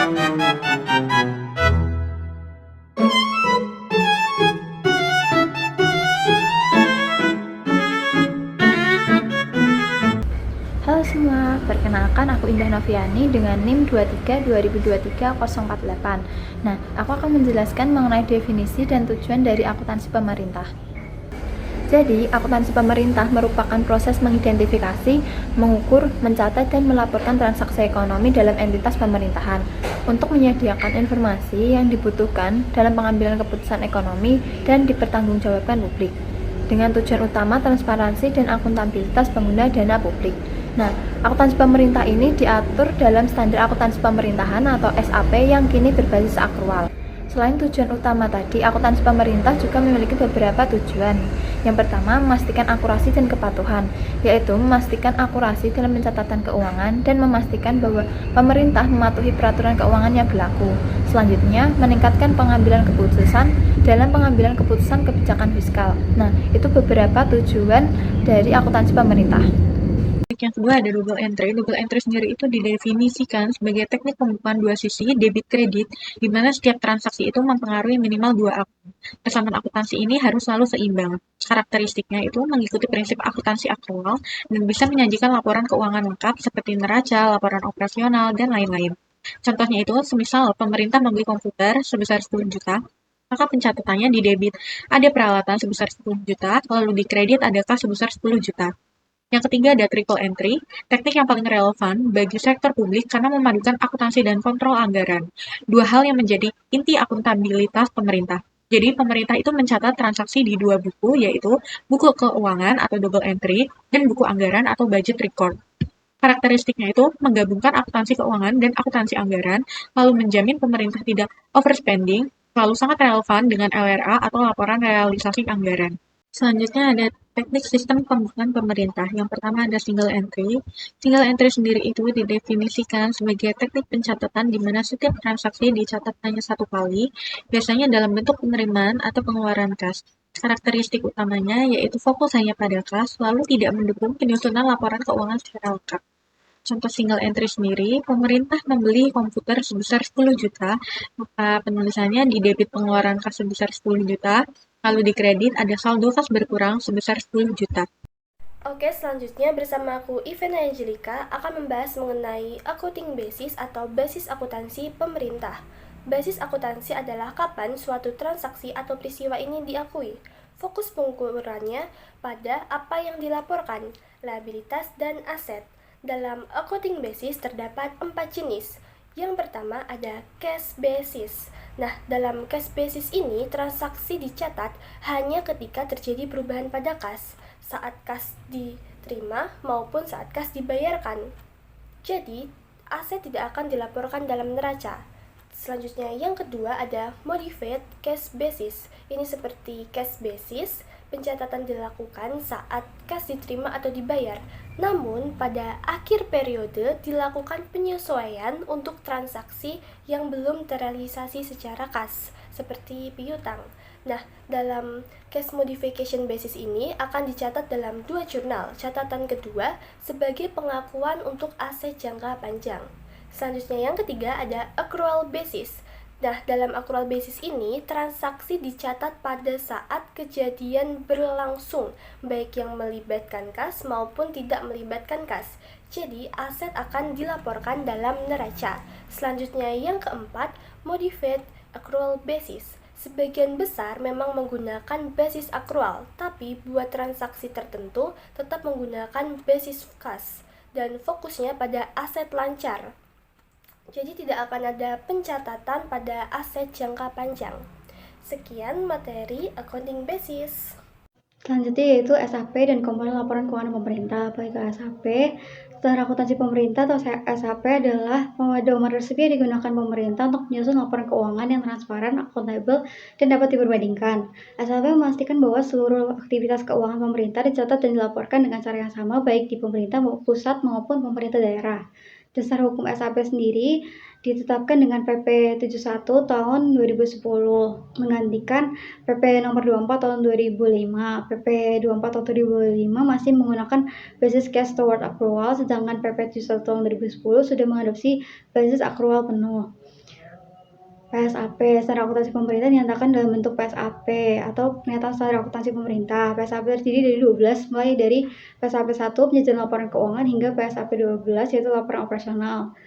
Halo semua, perkenalkan aku Indah Noviani dengan NIM 23 2023 048. Nah, aku akan menjelaskan mengenai definisi dan tujuan dari akuntansi pemerintah. Jadi, akuntansi pemerintah merupakan proses mengidentifikasi, mengukur, mencatat, dan melaporkan transaksi ekonomi dalam entitas pemerintahan untuk menyediakan informasi yang dibutuhkan dalam pengambilan keputusan ekonomi dan dipertanggungjawabkan publik dengan tujuan utama transparansi dan akuntabilitas pengguna dana publik. Nah, akuntansi pemerintah ini diatur dalam Standar Akuntansi Pemerintahan atau SAP yang kini berbasis akrual. Selain tujuan utama tadi, akuntansi pemerintah juga memiliki beberapa tujuan. Yang pertama, memastikan akurasi dan kepatuhan, yaitu memastikan akurasi dalam pencatatan keuangan dan memastikan bahwa pemerintah mematuhi peraturan keuangan yang berlaku. Selanjutnya, meningkatkan pengambilan keputusan dalam pengambilan keputusan kebijakan fiskal. Nah, itu beberapa tujuan dari akuntansi pemerintah. Yang kedua ada double entry. Double entry sendiri itu didefinisikan sebagai teknik pembukuan dua sisi, debit kredit, di mana setiap transaksi itu mempengaruhi minimal dua akun. Kesamaan akuntansi ini harus selalu seimbang. Karakteristiknya itu mengikuti prinsip akuntansi akrual dan bisa menyajikan laporan keuangan lengkap seperti neraca, laporan operasional, dan lain-lain. Contohnya itu, semisal pemerintah membeli komputer sebesar 10 juta, maka pencatatannya di debit ada peralatan sebesar 10 juta, lalu di kredit ada kas sebesar 10 juta. Yang ketiga ada triple entry, teknik yang paling relevan bagi sektor publik karena memadukan akuntansi dan kontrol anggaran. Dua hal yang menjadi inti akuntabilitas pemerintah. Jadi pemerintah itu mencatat transaksi di dua buku, yaitu buku keuangan atau double entry dan buku anggaran atau budget record. Karakteristiknya itu menggabungkan akuntansi keuangan dan akuntansi anggaran, lalu menjamin pemerintah tidak overspending, lalu sangat relevan dengan LRA atau laporan realisasi anggaran. Selanjutnya ada teknik sistem pembukuan pemerintah. Yang pertama ada single entry. Single entry sendiri itu didefinisikan sebagai teknik pencatatan di mana setiap transaksi dicatat hanya satu kali, biasanya dalam bentuk penerimaan atau pengeluaran kas. Karakteristik utamanya yaitu fokus hanya pada kas, lalu tidak mendukung penyusunan laporan keuangan secara lengkap. Contoh single entry sendiri, pemerintah membeli komputer sebesar 10 juta, maka penulisannya di debit pengeluaran kas sebesar 10 juta, lalu di kredit ada saldo kas berkurang sebesar 10 juta. Oke, selanjutnya bersama aku Ivana Angelika akan membahas mengenai accounting basis atau basis akuntansi pemerintah. Basis akuntansi adalah kapan suatu transaksi atau peristiwa ini diakui. Fokus pengukurannya pada apa yang dilaporkan, liabilitas dan aset. Dalam accounting basis terdapat 4 jenis. Yang pertama ada cash basis. Nah, dalam cash basis ini transaksi dicatat hanya ketika terjadi perubahan pada kas, saat kas diterima maupun saat kas dibayarkan. Jadi, aset tidak akan dilaporkan dalam neraca. Selanjutnya yang kedua ada modified cash basis. Ini seperti cash basis, pencatatan dilakukan saat kas diterima atau dibayar. Namun, pada akhir periode dilakukan penyesuaian untuk transaksi yang belum terrealisasi secara kas, seperti piutang. Nah, dalam cash modification basis ini akan dicatat dalam 2 jurnal. Catatan kedua sebagai pengakuan untuk aset jangka panjang. Selanjutnya yang ketiga ada accrual basis. Nah, dalam accrual basis ini, transaksi dicatat pada saat kejadian berlangsung, baik yang melibatkan kas maupun tidak melibatkan kas. Jadi, aset akan dilaporkan dalam neraca. Selanjutnya yang keempat, modified accrual basis. Sebagian besar memang menggunakan basis akrual, tapi buat transaksi tertentu tetap menggunakan basis kas dan fokusnya pada aset lancar. Jadi tidak akan ada pencatatan pada aset jangka panjang. Sekian materi accounting basis. Selanjutnya yaitu SAP dan komponen laporan keuangan pemerintah. Baik SAP, Standar Akuntansi Pemerintah atau SAP adalah pedoman resmi yang digunakan pemerintah untuk menyusun laporan keuangan yang transparan, akuntabel, dan dapat diperbandingkan. SAP memastikan bahwa seluruh aktivitas keuangan pemerintah dicatat dan dilaporkan dengan cara yang sama baik di pemerintah pusat maupun pemerintah daerah. Dasar hukum SAP sendiri ditetapkan dengan PP 71 tahun 2010 menggantikan PP nomor 24 tahun 2005. PP 24 tahun 2005 masih menggunakan basis cash toward accrual, sedangkan PP 71 tahun 2010 sudah mengadopsi basis accrual penuh. PSAP, Standar Akuntansi Pemerintah dinyatakan dalam bentuk PSAP atau pernyataan Standar Akuntansi Pemerintah. PSAP terdiri dari 12, mulai dari PSAP 1 penjajaran laporan keuangan hingga PSAP 12 yaitu laporan operasional.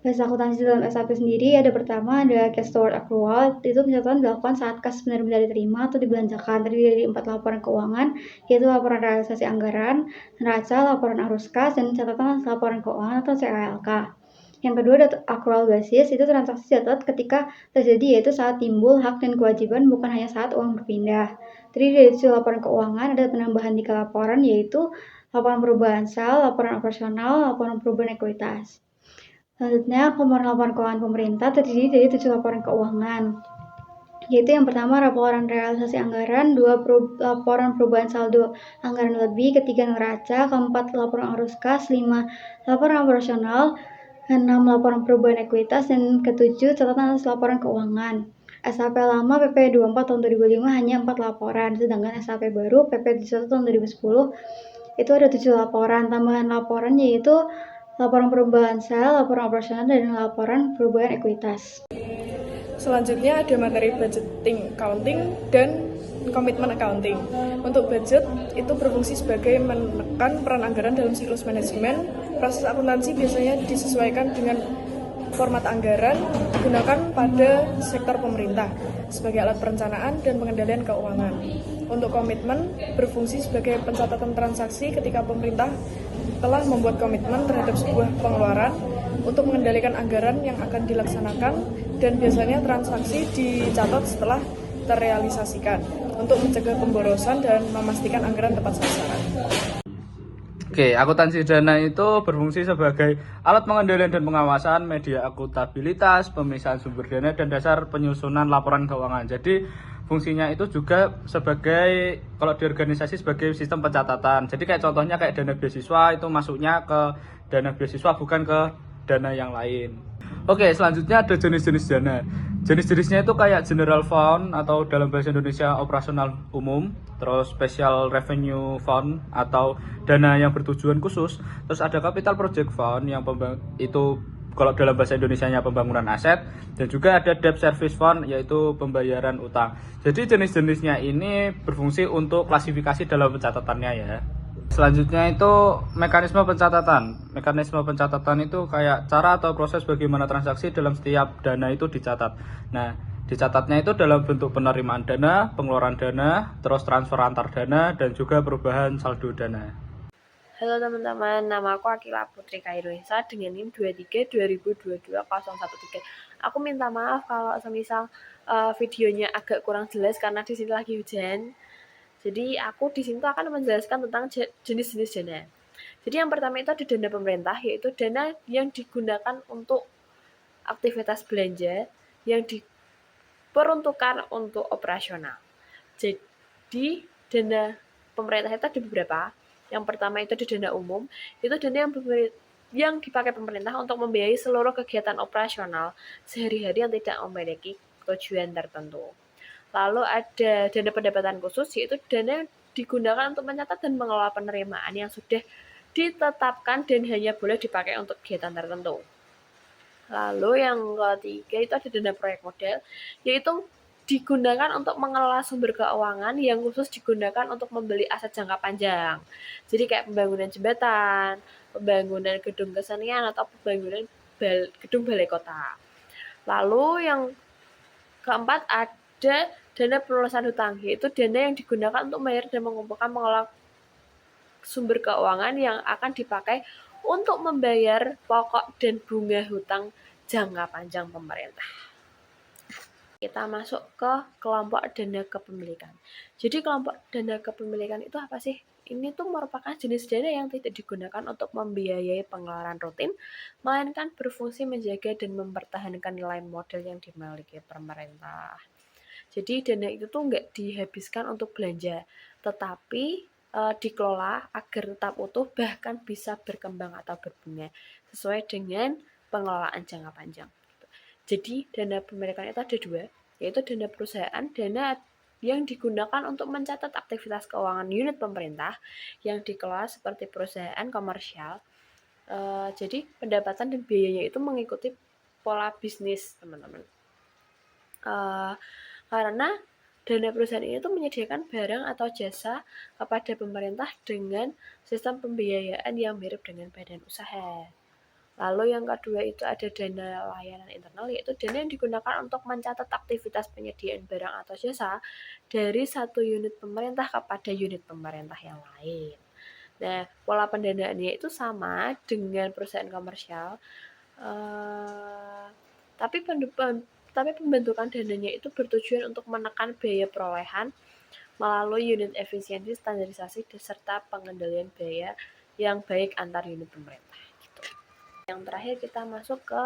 Bahasa akuntansi dalam SAP sendiri ada pertama ada cash toward accrual, itu pencatatan dilakukan saat kas benar-benar diterima atau dibelanjakan, terdiri dari 4 laporan keuangan, yaitu laporan realisasi anggaran, neraca, laporan arus kas, dan catatan laporan keuangan atau CALK. Yang kedua ada accrual basis, itu transaksi dicatat ketika terjadi, yaitu saat timbul hak dan kewajiban, bukan hanya saat uang berpindah. Terdiri dari 7 laporan keuangan, ada penambahan 3 laporan, yaitu laporan perubahan sel, laporan operasional, laporan perubahan ekuitas. Selanjutnya, laporan keuangan pemerintah terdiri dari 7 laporan keuangan, yaitu yang pertama laporan realisasi anggaran, 2 laporan perubahan saldo anggaran lebih, ketiga neraca, keempat laporan arus kas, 5 laporan operasional, 6 laporan perubahan ekuitas, dan ketujuh catatan atas laporan keuangan. SAP lama PP 24 tahun 2005 hanya 4 laporan, sedangkan SAP baru PP 21 tahun 2010 itu ada 7 laporan. Tambahan laporan yaitu laporan perubahan sel, laporan operasional, dan laporan perubahan ekuitas. Selanjutnya ada materi budgeting accounting dan komitmen accounting. Untuk budget itu berfungsi sebagai menekan peran anggaran dalam siklus manajemen. Proses akuntansi biasanya disesuaikan dengan format anggaran digunakan pada sektor pemerintah sebagai alat perencanaan dan pengendalian keuangan. Untuk komitmen berfungsi sebagai pencatatan transaksi ketika pemerintah telah membuat komitmen terhadap sebuah pengeluaran untuk mengendalikan anggaran yang akan dilaksanakan, dan biasanya transaksi dicatat setelah terrealisasikan untuk mencegah pemborosan dan memastikan anggaran tepat sasaran. Oke, akuntansi dana itu berfungsi sebagai alat pengendalian dan pengawasan media akuntabilitas, pemisahan sumber dana, dan dasar penyusunan laporan keuangan. Jadi fungsinya itu juga sebagai, kalau di organisasi sebagai sistem pencatatan. Jadi kayak contohnya kayak dana beasiswa itu masuknya ke dana beasiswa, bukan ke dana yang lain. Oke, selanjutnya ada jenis-jenis dana. Jenis-jenisnya itu kayak general fund atau dalam bahasa Indonesia operasional umum, terus special revenue fund atau dana yang bertujuan khusus, terus ada capital project fund yang itu kalau dalam bahasa Indonesianya pembangunan aset, dan juga ada debt service fund yaitu pembayaran utang. Jadi jenis-jenisnya ini berfungsi untuk klasifikasi dalam pencatatannya ya. Selanjutnya itu mekanisme pencatatan. Mekanisme pencatatan itu kayak cara atau proses bagaimana transaksi dalam setiap dana itu dicatat. Nah, dicatatnya itu dalam bentuk penerimaan dana, pengeluaran dana, terus transfer antar dana, dan juga perubahan saldo dana. Halo teman-teman, nama aku Akila Putri Kairuisa dengan NIM 2320220113. Aku minta maaf kalau semisal videonya agak kurang jelas karena di sini lagi hujan. Jadi aku di sini tuh akan menjelaskan tentang jenis-jenis dana. Jadi yang pertama itu ada dana pemerintah, yaitu dana yang digunakan untuk aktivitas belanja yang diperuntukkan untuk operasional. Jadi dana pemerintah itu ada beberapa. Yang pertama itu ada dana umum, itu dana yang dipakai pemerintah untuk membiayai seluruh kegiatan operasional sehari-hari yang tidak memiliki tujuan tertentu. Lalu ada dana pendapatan khusus, yaitu dana yang digunakan untuk mencatat dan mengelola penerimaan yang sudah ditetapkan dan hanya boleh dipakai untuk kegiatan tertentu. Lalu yang ketiga itu ada dana proyek modal, yaitu digunakan untuk mengelola sumber keuangan yang khusus digunakan untuk membeli aset jangka panjang. Jadi kayak pembangunan jembatan, pembangunan gedung kesenian, atau pembangunan gedung balai kota. Lalu yang keempat ada dana pelunasan hutang, yaitu dana yang digunakan untuk membayar dan mengumpulkan mengelola sumber keuangan yang akan dipakai untuk membayar pokok dan bunga hutang jangka panjang pemerintah. Kita masuk ke kelompok dana kepemilikan. Jadi kelompok dana kepemilikan itu apa sih? Ini tuh merupakan jenis dana yang tidak digunakan untuk membiayai pengeluaran rutin, melainkan berfungsi menjaga dan mempertahankan nilai modal yang dimiliki pemerintah. Jadi dana itu tuh nggak dihabiskan untuk belanja, tetapi dikelola agar tetap utuh, bahkan bisa berkembang atau berbunga sesuai dengan pengelolaan jangka panjang. Jadi dana pemilikan itu ada dua, yaitu dana perusahaan, dana yang digunakan untuk mencatat aktivitas keuangan unit pemerintah yang dikelola seperti perusahaan komersial. Jadi pendapatan dan biayanya itu mengikuti pola bisnis, teman-teman. Karena dana perusahaan ini tuh menyediakan barang atau jasa kepada pemerintah dengan sistem pembiayaan yang mirip dengan badan usaha. Lalu yang kedua itu ada dana layanan internal, yaitu dana yang digunakan untuk mencatat aktivitas penyediaan barang atau jasa dari satu unit pemerintah kepada unit pemerintah yang lain. Nah, pola pendanaannya itu sama dengan perusahaan komersial, tapi pembentukan dananya itu bertujuan untuk menekan biaya perolehan melalui unit efisiensi, standarisasi, serta pengendalian biaya yang baik antar unit pemerintah. Gitu. Yang terakhir kita masuk ke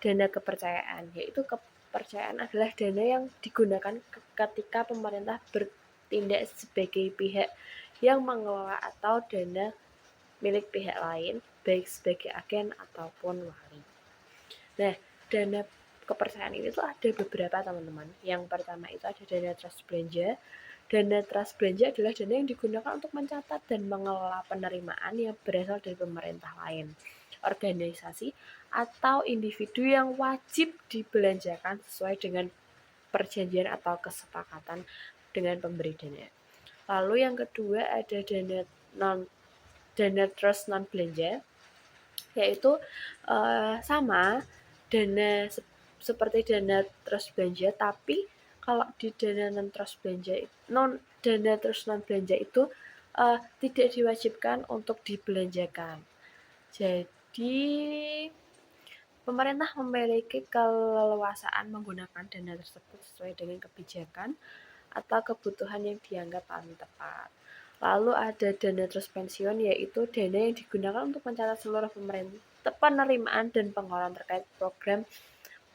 dana kepercayaan, yaitu kepercayaan adalah dana yang digunakan ketika pemerintah bertindak sebagai pihak yang mengelola atau dana milik pihak lain, baik sebagai agen ataupun wali. Nah, dana kepercayaan ini tuh ada beberapa, teman-teman. Yang pertama itu ada dana trust belanja. Dana trust belanja adalah dana yang digunakan untuk mencatat dan mengelola penerimaan yang berasal dari pemerintah lain, organisasi, atau individu yang wajib dibelanjakan sesuai dengan perjanjian atau kesepakatan dengan pemberi dana. Lalu yang kedua ada dana trust non belanja, yaitu sama dana seperti dana trust belanja, tapi kalau di dana trust non belanja itu tidak diwajibkan untuk dibelanjakan. Jadi pemerintah memiliki keleluasaan menggunakan dana tersebut sesuai dengan kebijakan atau kebutuhan yang dianggap paling tepat. Lalu ada dana trust pensiun, yaitu dana yang digunakan untuk mencatat seluruh penerimaan dan pengeluaran terkait program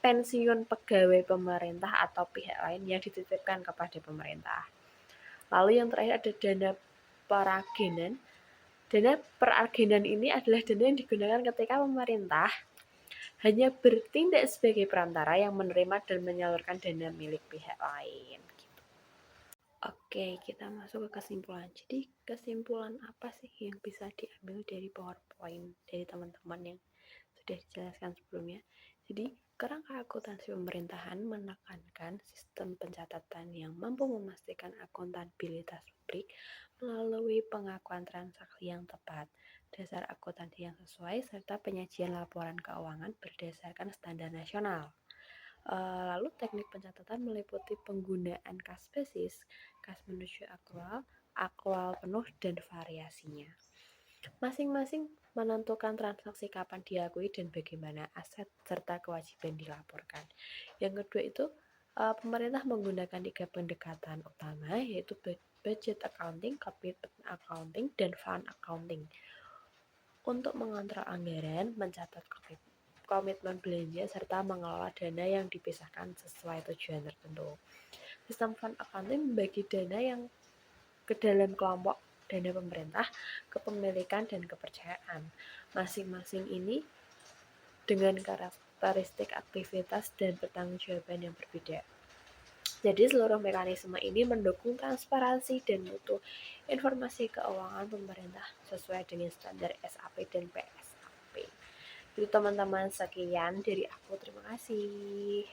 pensiun pegawai pemerintah atau pihak lain yang dititipkan kepada pemerintah. Lalu yang terakhir ada dana peragenan. Dana peragenan ini adalah dana yang digunakan ketika pemerintah hanya bertindak sebagai perantara yang menerima dan menyalurkan dana milik pihak lain. Oke, kita masuk ke kesimpulan. Jadi kesimpulan apa sih yang bisa diambil dari PowerPoint dari teman-teman yang sudah dijelaskan sebelumnya? Jadi kerangka akuntansi pemerintahan menekankan sistem pencatatan yang mampu memastikan akuntabilitas publik melalui pengakuan transaksi yang tepat, dasar akuntansi yang sesuai, serta penyajian laporan keuangan berdasarkan standar nasional. Lalu teknik pencatatan meliputi penggunaan kas basis, kas menuju akrual penuh, dan variasinya. Masing-masing menentukan transaksi kapan diakui dan bagaimana aset serta kewajiban dilaporkan. Yang kedua itu pemerintah menggunakan 3 pendekatan utama, yaitu budget accounting, commitment accounting, dan fund accounting untuk mengontrol anggaran, mencatat komitmen belanja, serta mengelola dana yang dipisahkan sesuai tujuan tertentu. Sistem fund accounting membagi dana yang ke dalam kelompok dana pemerintah, kepemilikan, dan kepercayaan. Masing-masing ini dengan karakteristik aktivitas dan pertanggungjawaban yang berbeda. Jadi seluruh mekanisme ini mendukung transparansi dan mutu informasi keuangan pemerintah sesuai dengan standar SAP dan PSAP. Itu teman-teman, sekian dari aku. Terima kasih.